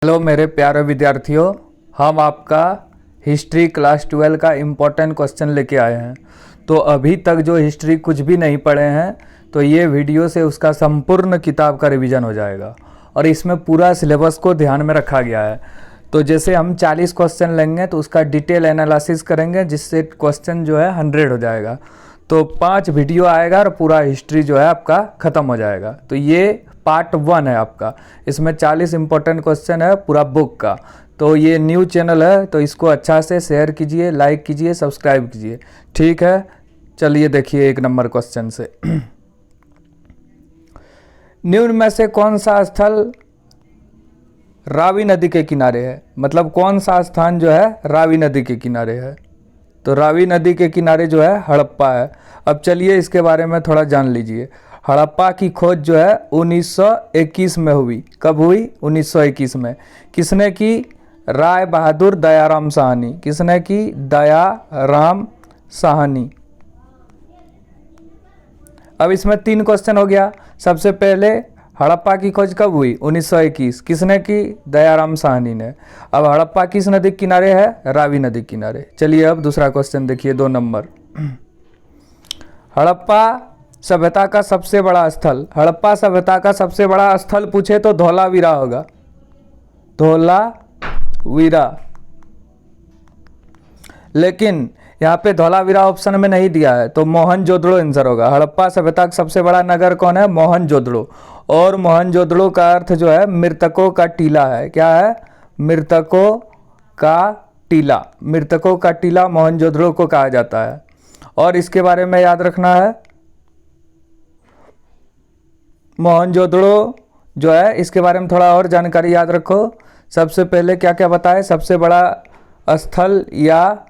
Hello मेरे प्यारे विद्यार्थियों, हम आपका हिस्ट्री क्लास 12 का इम्पोर्टेंट क्वेश्चन लेके आए हैं। तो अभी तक जो हिस्ट्री कुछ भी नहीं पढ़े हैं तो ये वीडियो से उसका संपूर्ण किताब का रिवीजन हो जाएगा और इसमें पूरा सिलेबस को ध्यान में रखा गया है। तो जैसे हम 40 क्वेश्चन लेंगे तो उसका डिटेल एनालिसिस करेंगे जिससे क्वेश्चन जो है 100 हो जाएगा। तो 5 वीडियो आएगा और पूरा हिस्ट्री जो है आपका ख़त्म हो जाएगा। तो ये पार्ट 1 है आपका, इसमें 40 इंपॉर्टेंट क्वेश्चन है पूरा बुक का। तो ये न्यू चैनल है तो इसको अच्छा से शेयर कीजिए, लाइक कीजिए, सब्सक्राइब कीजिए, ठीक है। चलिए देखिए 1 नंबर क्वेश्चन से निम्न में से कौन सा स्थल रावी नदी के किनारे है? मतलब कौन सा स्थान जो है रावी नदी के किनारे है? तो रावी नदी के किनारे जो है हड़प्पा है। अब चलिए इसके बारे में थोड़ा जान लीजिए। हड़प्पा की खोज जो है 1921 में हुई। कब हुई? 1921 में। किसने की? राय बहादुर दयाराम साहनी। किसने की? दयाराम साहनी। अब इसमें 3 क्वेश्चन हो गया। सबसे पहले हड़प्पा की खोज कब हुई? 1921। किसने की? दयाराम साहनी ने। अब हड़प्पा किस नदी के किनारे है? रावी नदी के किनारे। चलिए अब दूसरा क्वेश्चन देखिए 2 नंबर। हड़प्पा सभ्यता का सबसे बड़ा स्थल। हड़प्पा सभ्यता का सबसे बड़ा स्थल पूछे तो धोलावीरा होगा। धोलावीरा। लेकिन यहाँ पे धोलावीरा ऑप्शन में नहीं दिया है तो मोहनजोदड़ो आंसर होगा। हड़प्पा सभ्यता का सबसे बड़ा नगर कौन है? मोहनजोदड़ो। और मोहनजोदड़ो का अर्थ जो है मृतकों का टीला है। क्या है? मृतकों का टीला। मृतकों का टीला मोहनजोदड़ो को कहा जाता है। और इसके बारे में याद रखना है, मोहनजोदड़ो जो है इसके बारे में थोड़ा और जानकारी याद रखो। सबसे पहले क्या क्या बताए? सबसे बड़ा स्थल या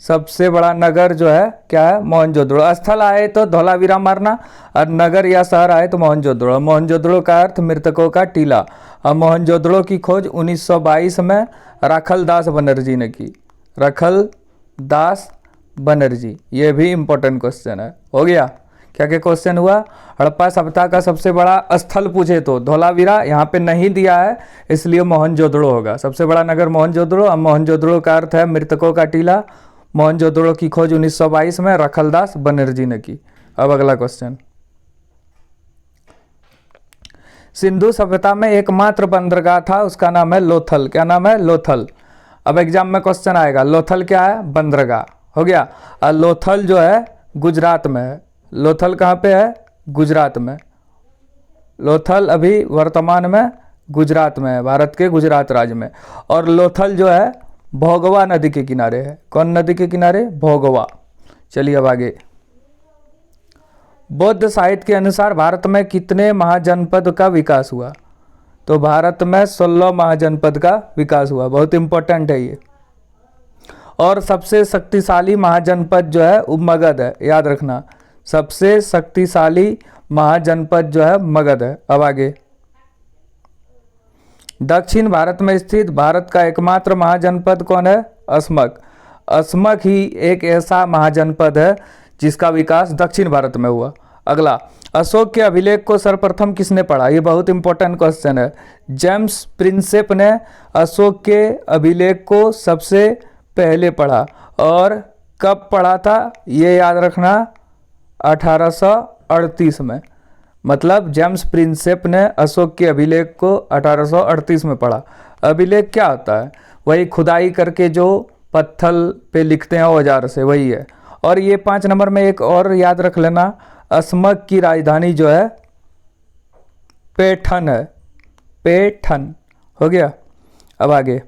सबसे बड़ा नगर जो है क्या है? मोहनजोदड़ो। स्थल आए तो धोलावीरा मारना और नगर या शहर आए तो मोहनजोदड़ो। मोहनजोदड़ो का अर्थ मृतकों का टीला। और मोहनजोदड़ो की खोज 1922 में राखलदास बनर्जी ने की। राखलदास बनर्जी। ये भी इंपॉर्टेंट क्वेश्चन है। हो गया? क्या क्या क्वेश्चन हुआ? हड़प्पा सभ्यता का सबसे बड़ा स्थल पूछे तो धोलावीरा, यहाँ पे नहीं दिया है इसलिए मोहनजोदड़ो होगा। सबसे बड़ा नगर मोहनजोदड़ो। और मोहनजोदड़ो का अर्थ है मृतकों का टीला। मोहनजोदड़ो की खोज 1922 में राखलदास बनर्जी ने की। अब अगला क्वेश्चन। सिंधु सभ्यता में एकमात्र बंदरगाह था, उसका नाम है लोथल। क्या नाम है? लोथल। अब एग्जाम में क्वेश्चन आएगा लोथल क्या है? बंदरगाह। हो गया? और लोथल जो है गुजरात में है। लोथल कहाँ पे है? गुजरात में। लोथल अभी वर्तमान में गुजरात में है, भारत के गुजरात राज्य में। और लोथल जो है भोगवा नदी के किनारे है। कौन नदी के किनारे? भोगवा। चलिए अब आगे। बौद्ध साहित्य के अनुसार भारत में कितने महाजनपद का विकास हुआ? तो भारत में 16 महाजनपद का विकास हुआ। बहुत इंपॉर्टेंट है ये। और सबसे शक्तिशाली महाजनपद जो है वो मगध है, याद रखना। सबसे शक्तिशाली महाजनपद जो है मगध है। अब आगे। दक्षिण भारत में स्थित भारत का एकमात्र महाजनपद कौन है? असमक। असमक ही एक ऐसा महाजनपद है जिसका विकास दक्षिण भारत में हुआ। अगला। अशोक के अभिलेख को सर्वप्रथम किसने पढ़ा? ये बहुत इंपॉर्टेंट क्वेश्चन है। जेम्स प्रिंसेप ने अशोक के अभिलेख को सबसे पहले पढ़ा। और कब पढ़ा था ये याद रखना? 1838 में। मतलब जेम्स प्रिंसेप ने अशोक के अभिलेख को 1838 में पढ़ा। अभिलेख क्या होता है? वही खुदाई करके जो पत्थर पे लिखते हैं औजार से, वही है। और ये 5 नंबर में एक और याद रख लेना, असमक की राजधानी जो है पैठन है। पैठन। हो गया? अब आगे।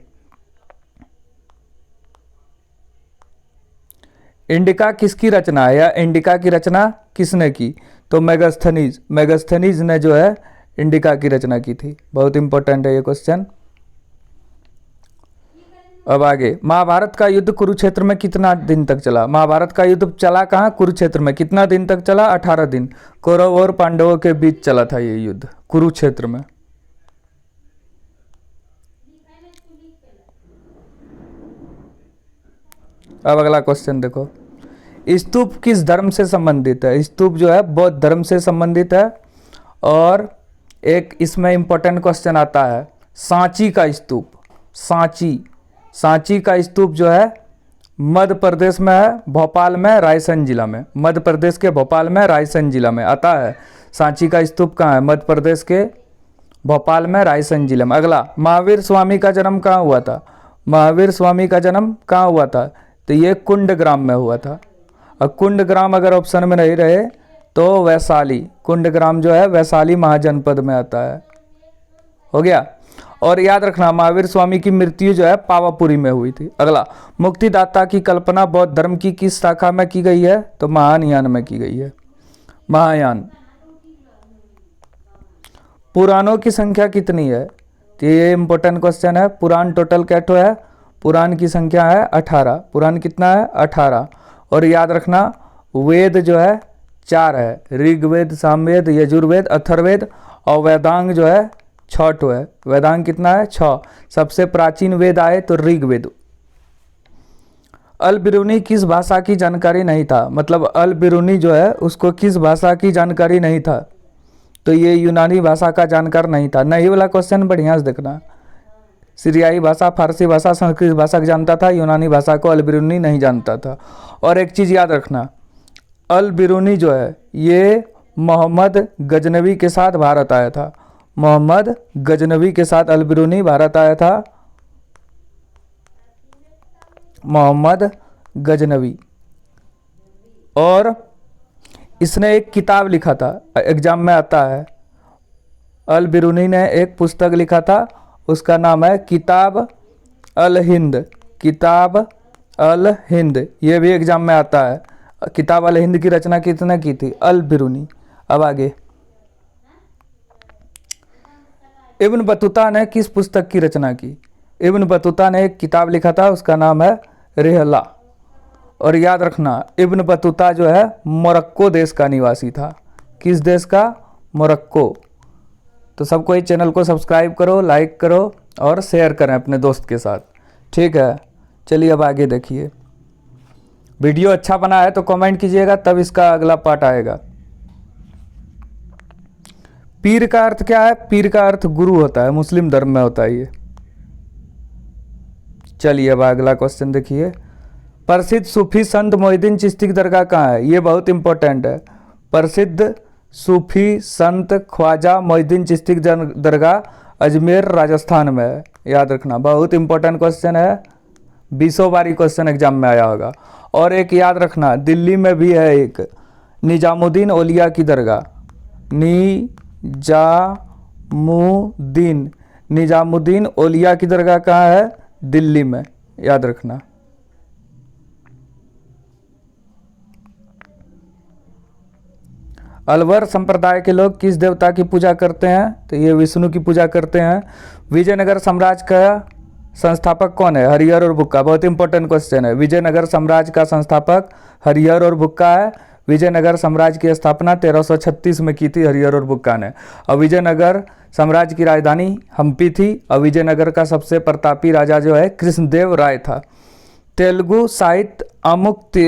इंडिका किसकी रचना है या इंडिका की रचना किसने की? तो मेगास्थनीज। मेगास्थनीज ने जो है इंडिका की रचना की थी। बहुत इंपॉर्टेंट है ये क्वेश्चन। अब आगे। महाभारत का युद्ध कुरुक्षेत्र में कितना दिन तक चला? महाभारत का युद्ध चला कहाँ? कुरुक्षेत्र में। कितना दिन तक चला? 18 दिन। कौरव और पांडवों के बीच चला था ये युद्ध कुरुक्षेत्र में। अब अगला क्वेश्चन देखो। स्तूप किस धर्म से संबंधित है? स्तूप जो है बौद्ध धर्म से संबंधित है। और एक इसमें इंपॉर्टेंट क्वेश्चन आता है सांची का स्तूप, सांची का स्तूप जो है मध्य प्रदेश में है, भोपाल में, रायसेन जिला में। मध्य प्रदेश के भोपाल में, रायसेन जिला में आता है। सांची का स्तूप कहाँ है? मध्य प्रदेश के भोपाल में, रायसेन जिला में। अगला, महावीर स्वामी का जन्म कहाँ हुआ था? महावीर स्वामी का जन्म कहाँ हुआ था? तो ये कुंडग्राम में हुआ था। और कुंडग्राम अगर ऑप्शन में नहीं रहे तो वैशाली, कुंडग्राम जो है वैशाली महाजनपद में आता है। हो गया। और याद रखना, महावीर स्वामी की मृत्यु जो है पावापुरी में हुई थी। अगला, मुक्तिदाता की कल्पना बौद्ध धर्म की किस शाखा में की गई है? तो महायान में की गई है, महायान। पुराणों की संख्या कितनी है? तो ये इंपॉर्टेंट क्वेश्चन है। पुराण टोटल कैठो है? पुराण की संख्या है 18। पुराण कितना है? 18। और याद रखना, वेद जो है 4 है, ऋग्वेद, सामवेद, यजुर्वेद, अथर्ववेद, और वेदांग जो है 6 है। वेदांग कितना है? 6। सबसे प्राचीन वेद आए तो ऋग्वेद। अल बिरूनी किस भाषा की जानकारी नहीं था? मतलब अल बिरूनी जो है उसको किस भाषा की जानकारी नहीं था? तो ये यूनानी भाषा का जानकार नहीं था। नहीं वाला क्वेश्चन बढ़िया से देखना। सीरियाई भाषा, फारसी भाषा, संस्कृत भाषा को जानता था, यूनानी भाषा को अल बिरूनी नहीं जानता था। और एक चीज़ याद रखना, अल बिरूनी जो है ये मोहम्मद गजनवी के साथ भारत आया था। मोहम्मद गजनवी के साथ अल बिरूनी भारत आया था। मोहम्मद गजनवी। और इसने एक किताब लिखा था, एग्जाम में आता है। अल बिरूनी ने एक पुस्तक लिखा था, उसका नाम है किताब अल हिंद। किताब अल हिंद, ये भी एग्जाम में आता है। किताब अल हिंद की रचना किसने की थी? अल बिरूनी। अब आगे, इब्न बतूता ने किस पुस्तक की रचना की? इब्न बतूता ने एक किताब लिखा था, उसका नाम है रिहला। और याद रखना, इब्न बतूता जो है मोरक्को देश का निवासी था। किस देश का? मोरक्को। तो सबको इस चैनल को सब्सक्राइब करो, लाइक करो और शेयर करें अपने दोस्त के साथ। ठीक है, चलिए अब आगे देखिए। वीडियो अच्छा बना है तो कमेंट कीजिएगा, तब इसका अगला पार्ट आएगा। पीर का अर्थ क्या है? पीर का अर्थ गुरु होता है, मुस्लिम धर्म में होता है ये। चलिए अब अगला क्वेश्चन देखिए। प्रसिद्ध सूफी संत मोहिउद्दीन चिश्ती की दरगाह कहाँ है? ये बहुत इंपॉर्टेंट है। प्रसिद्ध सूफी संत ख्वाजा मोहिउद्दीन चिश्ती की दरगाह अजमेर राजस्थान में है। याद रखना, बहुत इंपॉर्टेंट क्वेश्चन है, 20 बारी क्वेश्चन एग्जाम में आया होगा। और एक याद रखना, दिल्ली में भी है एक निजामुद्दीन औलिया की दरगाह। निजामुद्दीन औलिया की दरगाह कहाँ है? दिल्ली में। याद रखना। अलवर संप्रदाय के लोग किस देवता की पूजा करते हैं? तो ये विष्णु की पूजा करते हैं। विजयनगर साम्राज्य का संस्थापक कौन है? हरिहर और बुक्का। बहुत इंपॉर्टेंट क्वेश्चन है। विजयनगर साम्राज्य का संस्थापक हरिहर और बुक्का है। विजयनगर साम्राज्य की स्थापना 1336 में की थी हरिहर और बुक्का ने। और विजयनगर साम्राज्य की राजधानी हम्पी थी। और विजयनगर का सबसे प्रतापी राजा जो है कृष्णदेव राय था। तेलुगु साहित्य अमुक्त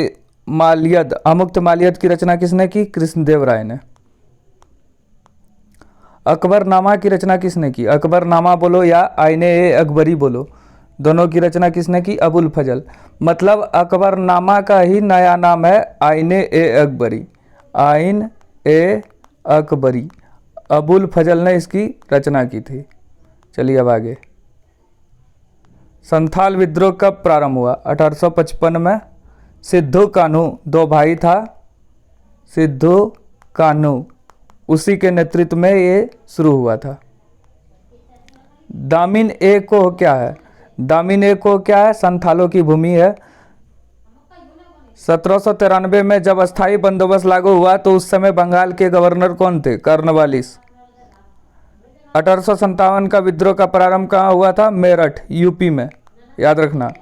मालियद की रचना किसने की? कृष्णदेव राय ने। अकबरनामा की रचना किसने की? अकबरनामा बोलो या आईने ए अकबरी बोलो, दोनों की रचना किसने की? अबुल फजल। मतलब अकबरनामा का ही नया नाम है आईने ए अकबरी। आइन ए अकबरी, अबुल फजल ने इसकी रचना की थी। चलिए अब आगे। संथाल विद्रोह कब प्रारंभ हुआ? 1855 में। सिद्धू कान्हू, 2 भाई था, सिद्धू कान्हू, उसी के नेतृत्व में ये शुरू हुआ था। दामिन ए को क्या है? दामिन ए को क्या है? संथालों की भूमि है। 1793 में जब अस्थाई बंदोबस्त लागू हुआ तो उस समय बंगाल के गवर्नर कौन थे? कर्नवालिस। 1857 का विद्रोह का प्रारंभ कहाँ हुआ था? मेरठ, यूपी में। याद रखना,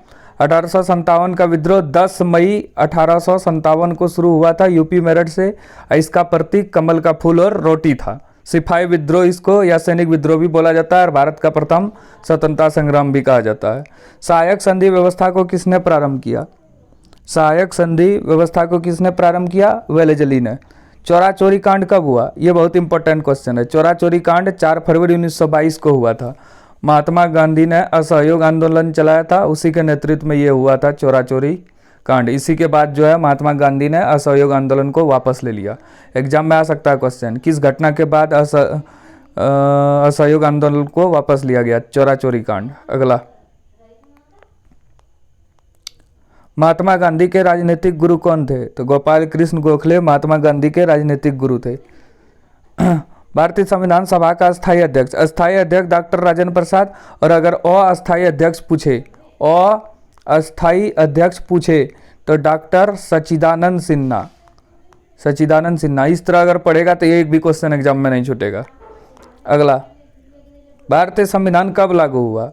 1857 का विद्रोह 10 मई 1857 को शुरू हुआ था यूपी मेरठ से। इसका प्रतीक कमल का फूल और रोटी था। सिपाही विद्रोह इसको या सैनिक विद्रोह भी बोला जाता है और भारत का प्रथम स्वतंत्रता संग्राम भी कहा जाता है। सहायक संधि व्यवस्था को किसने प्रारंभ किया? सहायक संधि व्यवस्था को किसने प्रारंभ किया? वेलेजली ने। चोरा चोरी कांड कब हुआ? ये बहुत इंपॉर्टेंट क्वेश्चन है। चोरा चोरी कांड 4 फरवरी 1922 को हुआ था। महात्मा गांधी ने असहयोग आंदोलन चलाया था, उसी के नेतृत्व में ये हुआ था चोरा चोरी कांड। इसी के बाद जो है महात्मा गांधी ने असहयोग आंदोलन को वापस ले लिया। एग्जाम में आ सकता है क्वेश्चन, किस घटना के बाद असहयोग आंदोलन को वापस लिया गया? चोरा चोरी कांड। अगला, महात्मा गांधी के राजनीतिक गुरु कौन थे? तो गोपाल कृष्ण गोखले महात्मा गांधी के राजनीतिक गुरु थे। भारतीय संविधान सभा का अस्थायी अध्यक्ष, अस्थायी अध्यक्ष डॉक्टर राजेंद्र प्रसाद, और अगर अस्थायी अध्यक्ष पूछे, अस्थायी अध्यक्ष पूछे तो डॉक्टर सच्चिदानंद सिन्हा। सच्चिदानंद सिन्हा। इस तरह अगर पढ़ेगा तो एक भी क्वेश्चन एग्जाम में नहीं छूटेगा। अगला, भारतीय संविधान कब लागू हुआ?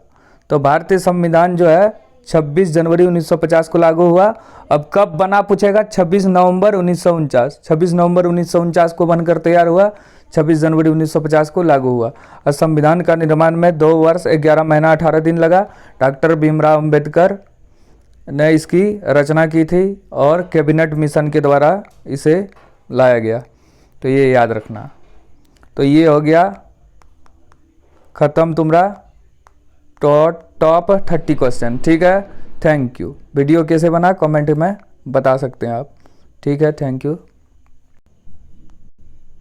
तो भारतीय संविधान जो है 26 जनवरी 1950 को लागू हुआ। अब कब बना पूछेगा? 26 नवंबर 1949। 26 नवंबर 1949 को बनकर तैयार हुआ, 26 जनवरी 1950 को लागू हुआ। और संविधान का निर्माण में 2 वर्ष 11 महीना 18 दिन लगा। डॉक्टर भीमराव अंबेडकर ने इसकी रचना की थी और कैबिनेट मिशन के द्वारा इसे लाया गया। तो ये याद रखना। तो ये हो गया ख़त्म तुम्हारा टॉप 30 क्वेश्चन। ठीक है, थैंक यू। वीडियो कैसे बना कमेंट में बता सकते हैं आप। ठीक है, थैंक यू।